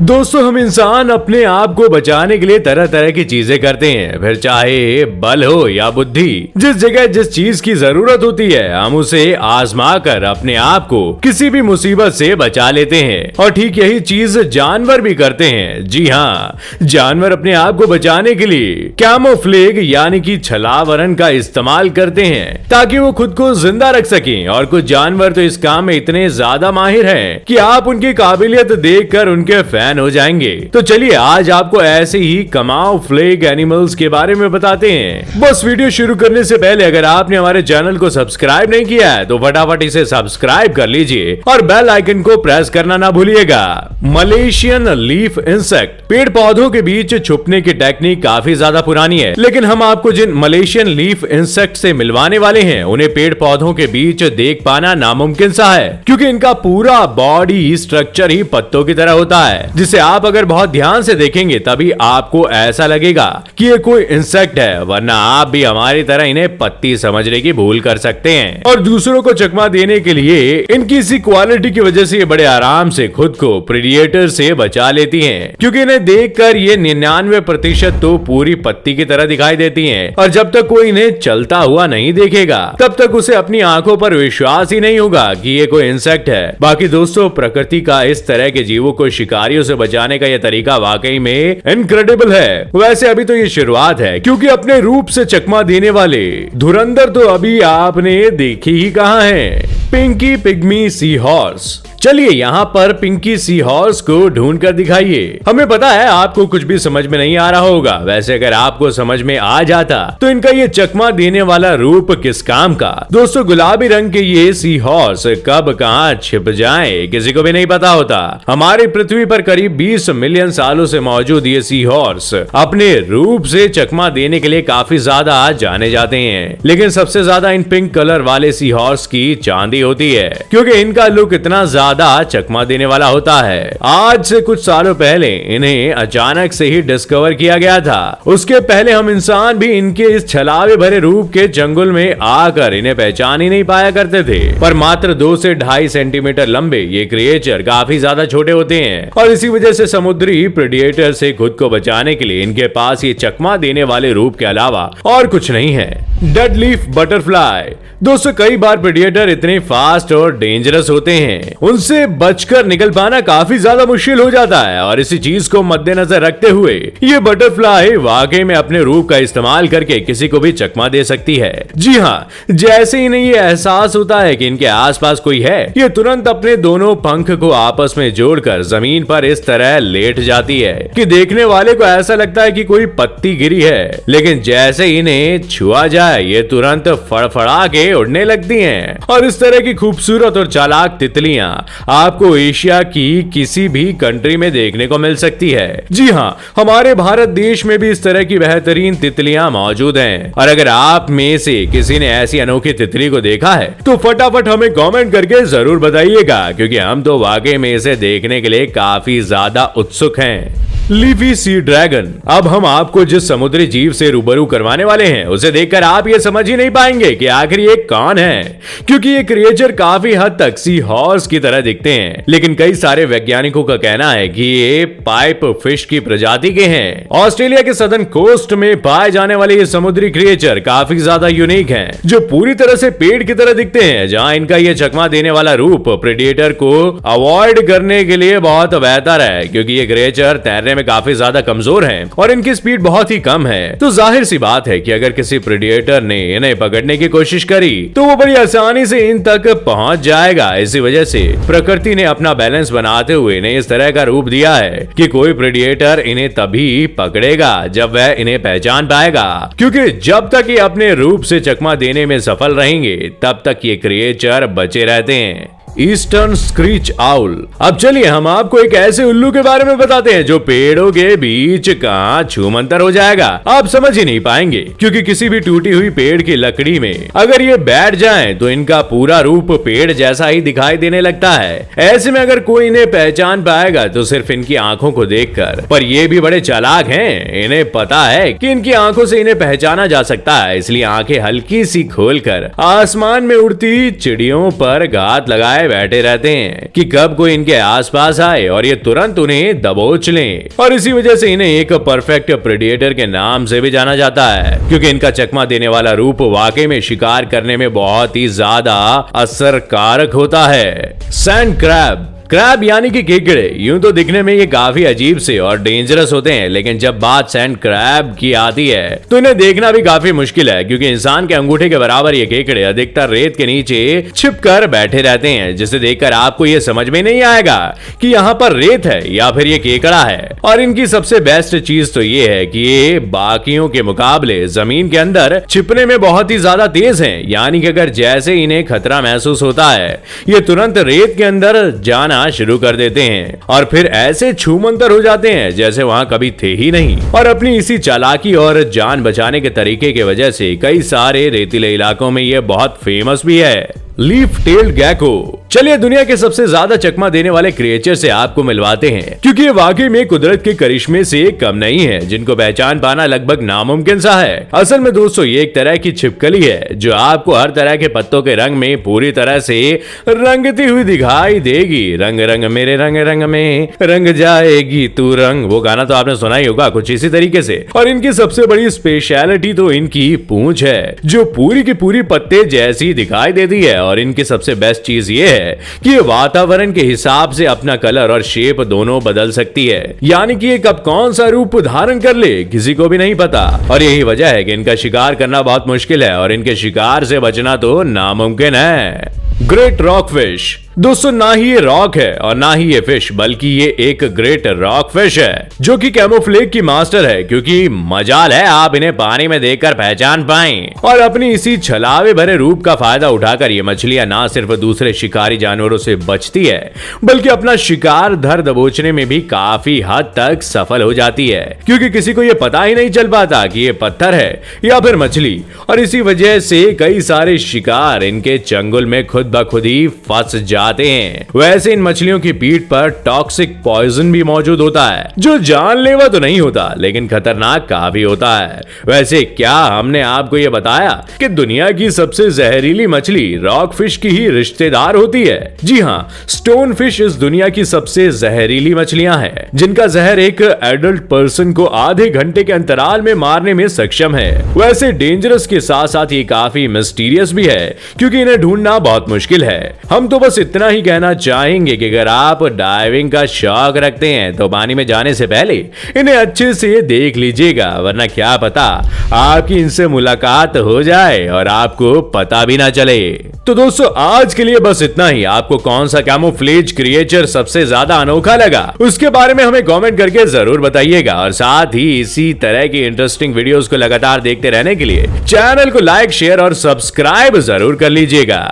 दोस्तों, हम इंसान अपने आप को बचाने के लिए तरह तरह की चीजें करते हैं, फिर चाहे बल हो या बुद्धि। जिस जगह जिस चीज की जरूरत होती है हम उसे आजमा कर अपने आप को किसी भी मुसीबत से बचा लेते हैं। और ठीक यही चीज जानवर भी करते हैं। जी हाँ, जानवर अपने आप को बचाने के लिए कैमोफ्लेज यानी कि छलावरण का इस्तेमाल करते हैं ताकि वो खुद को जिंदा रख सकें। और कुछ जानवर तो इस काम में इतने ज्यादा माहिर हैं कि आप उनकी काबिलियत देखकर उनके फैन हो जाएंगे। तो चलिए आज आपको ऐसे ही कैमोफ्लेज एनिमल्स के बारे में बताते हैं। बस वीडियो शुरू करने से पहले अगर आपने हमारे चैनल को सब्सक्राइब नहीं किया है तो फटाफट इसे सब्सक्राइब कर लीजिए और बेल आइकन को प्रेस करना ना भूलिएगा। मलेशियन लीफ इंसेक्ट पेड़ पौधों के बीच छुपने की टेक्निक काफी ज्यादा पुरानी है, लेकिन हम आपको जिन मलेशियन लीफ इंसेक्ट से मिलवाने वाले हैं उन्हें पेड़ पौधों के बीच देख पाना नामुमकिन सा है, क्योंकि इनका पूरा बॉडी स्ट्रक्चर ही पत्तों की तरह होता है, जिसे आप अगर बहुत ध्यान से देखेंगे तभी आपको ऐसा लगेगा कि ये कोई इंसेक्ट है, वरना आप भी हमारी तरह इन्हें पत्ती समझने की भूल कर सकते हैं। और दूसरों को चकमा देने के लिए इनकी इसी क्वालिटी की वजह से ये बड़े आराम से खुद को प्रेडिएटर से बचा लेती हैं, क्योंकि इन्हें देखकर ये 99% तो पूरी पत्ती की तरह दिखाई देती हैं। और जब तक कोई इन्हें चलता हुआ नहीं देखेगा तब तक उसे अपनी आंखों पर विश्वास ही नहीं होगा कि ये कोई इंसेक्ट है। बाकी दोस्तों, प्रकृति का इस तरह के जीवों को शिकारियों से बचाने का यह तरीका वाकई में इनक्रेडिबल है। वैसे अभी तो ये शुरुआत है, क्योंकि अपने रूप से चकमा देने वाले धुरंधर तो अभी आपने देखी ही कहां है। Pinky pygmy sea horse. चलिए यहाँ पर पिंकी सी हॉर्स को ढूंढ कर दिखाइए। हमें पता है आपको कुछ भी समझ में नहीं आ रहा होगा, वैसे अगर आपको समझ में आ जाता तो इनका ये चकमा देने वाला रूप किस काम का। दोस्तों, गुलाबी रंग के ये सी हॉर्स कब कहाँ छिप जाएं किसी को भी नहीं पता होता। हमारी पृथ्वी पर करीब 20 मिलियन सालों से मौजूद ये सी हॉर्स अपने रूप से चकमा देने के लिए काफी ज्यादा जाने जाते हैं, लेकिन सबसे ज्यादा इन पिंक कलर वाले सी हॉर्स की चांदी होती है, क्योंकि इनका लुक इतना ज्यादा चकमा देने वाला होता है। आज से कुछ सालों पहले इन्हें अचानक से ही डिस्कवर किया गया था। उसके पहले हम इंसान भी इनके इस छलावे भरे रूप के जंगल में आकर इन्हें पहचान ही नहीं पाया करते थे। पर मात्र 2 से 2.5 सेंटीमीटर लंबे ये क्रिएचर काफी ज्यादा छोटे होते हैं, और इसी वजह से समुद्री प्रेडिएटर से खुद को बचाने के लिए इनके पास ये चकमा देने वाले रूप के अलावा और कुछ नहीं है। Dead leaf butterfly. दोस्तों, कई बार प्रेडिएटर इतने फास्ट और डेंजरस होते हैं उनसे बचकर निकल पाना काफी ज्यादा मुश्किल हो जाता है, और इसी चीज को मद्देनजर रखते हुए ये बटरफ्लाई वाकई में अपने रूप का इस्तेमाल करके किसी को भी चकमा दे सकती है। जी हाँ, जैसे ही इन्हें ये एहसास होता है कि इनके आसपास कोई है, ये तुरंत अपने दोनों पंख को आपस में जोड़कर जमीन पर इस तरह लेट जाती है कि देखने वाले को ऐसा लगता है कि कोई पत्ती गिरी है। लेकिन जैसे ही इन्हें छुआ जाए ये तुरंत फड़फड़ा के उड़ने लगती हैं। और इस तरह की खूबसूरत और चालाक तितलियां आपको एशिया की किसी भी कंट्री में देखने को मिल सकती है। जी हाँ, हमारे भारत देश में भी इस तरह की बेहतरीन तितलियां मौजूद हैं। और अगर आप में से किसी ने ऐसी अनोखी तितली को देखा है तो फटाफट हमें कमेंट करके जरूर बताइएगा, क्योंकि हम तो वाकई में इसे देखने के लिए काफी ज्यादा उत्सुक हैं। Leafy sea dragon. अब हम आपको जिस समुद्री जीव से रूबरू करवाने वाले हैं उसे देखकर आप ये समझ ही नहीं पाएंगे कि आखिर ये कौन है, क्योंकि ये क्रिएचर काफी हद तक सी हॉर्स की तरह दिखते हैं, लेकिन कई सारे वैज्ञानिकों का कहना है कि ये पाइप फिश की प्रजाति के हैं। ऑस्ट्रेलिया के सदर्न कोस्ट में पाए जाने वाले ये समुद्री क्रिएचर काफी ज्यादा यूनिक हैं, जो पूरी तरह से पेड़ की तरह दिखते हैं, जहां इनका ये चकमा देने वाला रूप प्रेडिएटर को अवॉइड करने के लिए बहुत बेहतर है, क्योंकि ये क्रिएचर तैरने में काफी ज्यादा कमजोर हैं और इनकी स्पीड बहुत ही कम है। तो जाहिर सी बात है कि अगर किसी प्रेडिएटर ने इन्हें पकड़ने की कोशिश करी तो वो बड़ी आसानी से इन तक पहुंच जाएगा। इसी वजह से प्रकृति ने अपना बैलेंस बनाते हुए इन्हें इस तरह का रूप दिया है कि कोई प्रेडिएटर इन्हें तभी पकड़ेगा जब वह इन्हें पहचान पाएगा, क्योंकि जब तक ये अपने रूप से चकमा देने में सफल रहेंगे तब तक ये क्रिएचर बचे रहते हैं। Eastern screech owl. अब चलिए हम आपको एक ऐसे उल्लू के बारे में बताते हैं जो पेड़ों के बीच कहां छूमंतर हो जाएगा आप समझ ही नहीं पाएंगे, क्योंकि किसी भी टूटी हुई पेड़ की लकड़ी में अगर ये बैठ जाएं तो इनका पूरा रूप पेड़ जैसा ही दिखाई देने लगता है। ऐसे में अगर कोई इन्हें पहचान पाएगा तो सिर्फ इनकी आंखों को देखकर। पर ये भी बड़े चालाक हैं, इन्हें पता है कि इनकी आंखों से इन्हें पहचाना जा सकता है, इसलिए आंखें हल्की सी खोलकर आसमान में उड़ती चिड़ियों पर घात लगाए लगाए बैठे रहते हैं कि कब कोई इनके आसपास आए और ये तुरंत उन्हें दबोच लें। और इसी वजह से इन्हें एक परफेक्ट प्रेडिएटर के नाम से भी जाना जाता है, क्योंकि इनका चकमा देने वाला रूप वाकई में शिकार करने में बहुत ही ज्यादा असरकारक होता है। सैंड क्रैब क्रैब यानी कि केकड़े यूं तो दिखने में ये काफी अजीब से और डेंजरस होते हैं, लेकिन जब बात सैंड क्रैब की आती है तो इन्हें देखना भी काफी मुश्किल है, क्योंकि इंसान के अंगूठे के बराबर ये केकड़े अधिकतर रेत के नीचे छिपकर बैठे रहते हैं, जिसे देखकर आपको ये समझ में नहीं आएगा कि यहाँ पर रेत है या फिर ये केकड़ा है। और इनकी सबसे बेस्ट चीज तो ये है कि ये बाकियों के मुकाबले जमीन के अंदर छिपने में बहुत ही ज्यादा तेज है, यानी कि अगर जैसे इन्हें खतरा महसूस होता है ये तुरंत रेत के अंदर जाना शुरू कर देते हैं और फिर ऐसे छूमंतर हो जाते हैं जैसे वहां कभी थे ही नहीं। और अपनी इसी चालाकी और जान बचाने के तरीके की वजह से कई सारे रेतीले इलाकों में ये बहुत फेमस भी है। Leaf tailed gecko. चलिए दुनिया के सबसे ज्यादा चकमा देने वाले क्रिएचर से आपको मिलवाते हैं, क्योंकि ये वाकई में कुदरत के करिश्मे से कम नहीं है, जिनको पहचान पाना लगभग नामुमकिन सा है। असल में दोस्तों ये एक तरह की छिपकली है जो आपको हर तरह के पत्तों के रंग में पूरी तरह से रंगती हुई दिखाई देगी। रंग रंग मेरे रंग रंग में रंग जाएगी तू रंग, वो गाना तो आपने सुना ही होगा कुछ इसी तरीके से। और इनकी सबसे बड़ी स्पेशलिटी तो इनकी पूंछ है, जो पूरी की पूरी पत्ते जैसी दिखाई देती है। और इनकी सबसे बेस्ट चीज ये है कि ये वातावरण के हिसाब से अपना कलर और शेप दोनों बदल सकती है, यानी कि ये कब कौन सा रूप धारण कर ले किसी को भी नहीं पता। और यही वजह है कि इनका शिकार करना बहुत मुश्किल है और इनके शिकार से बचना तो नामुमकिन है। Great rock fish. दोस्तों ना ही ये रॉक है और ना ही ये फिश, बल्कि ये एक ग्रेट रॉक फिश है जो कि कैमोफ्लेज की मास्टर है, क्योंकि मजाल है आप इन्हें पानी में देखकर पहचान पाएं। और अपनी इसी छलावे भरे रूप का फायदा उठाकर ये मछलियां ना सिर्फ दूसरे शिकारी जानवरों से बचती है, बल्कि अपना शिकार धर दबोचने में भी काफी हद तक सफल हो जाती है, क्योंकि किसी को ये पता ही नहीं चल पाता कि ये पत्थर है या फिर मछली। और इसी वजह से कई सारे शिकार इनके चंगुल में खुद ब खुद ही फंस जाते हैं। वैसे इन मछलियों की पीठ पर टॉक्सिक पॉइजन भी मौजूद होता है, जो जानलेवा तो नहीं होता लेकिन खतरनाक काफी होता है। वैसे क्या हमने आपको यह बताया कि दुनिया की सबसे जहरीली मछली रॉक फिश की ही रिश्तेदार होती है? जी हाँ, स्टोन फिश इस दुनिया की सबसे जहरीली मछलियां हैं, जिनका जहर एक एडल्ट पर्सन को आधे घंटे के अंतराल में मारने में सक्षम है। वैसे डेंजरस के साथ साथ ये काफी मिस्टीरियस भी है, क्योंकि इन्हें ढूंढना बहुत मुश्किल है। हम तो बस इतना ही कहना चाहेंगे कि अगर आप डाइविंग का शौक रखते हैं तो पानी में जाने से पहले इन्हें अच्छे से देख लीजिएगा, वरना क्या पता आपकी इनसे मुलाकात हो जाए और आपको पता भी ना चले। तो दोस्तों आज के लिए बस इतना ही। आपको कौन सा कैमोफ्लेज क्रिएचर सबसे ज्यादा अनोखा लगा उसके बारे में हमें कमेंट करके जरूर बताइएगा, और साथ ही इसी तरह की इंटरेस्टिंग वीडियोस को लगातार देखते रहने के लिए चैनल को लाइक, शेयर और सब्सक्राइब जरूर कर लीजिएगा।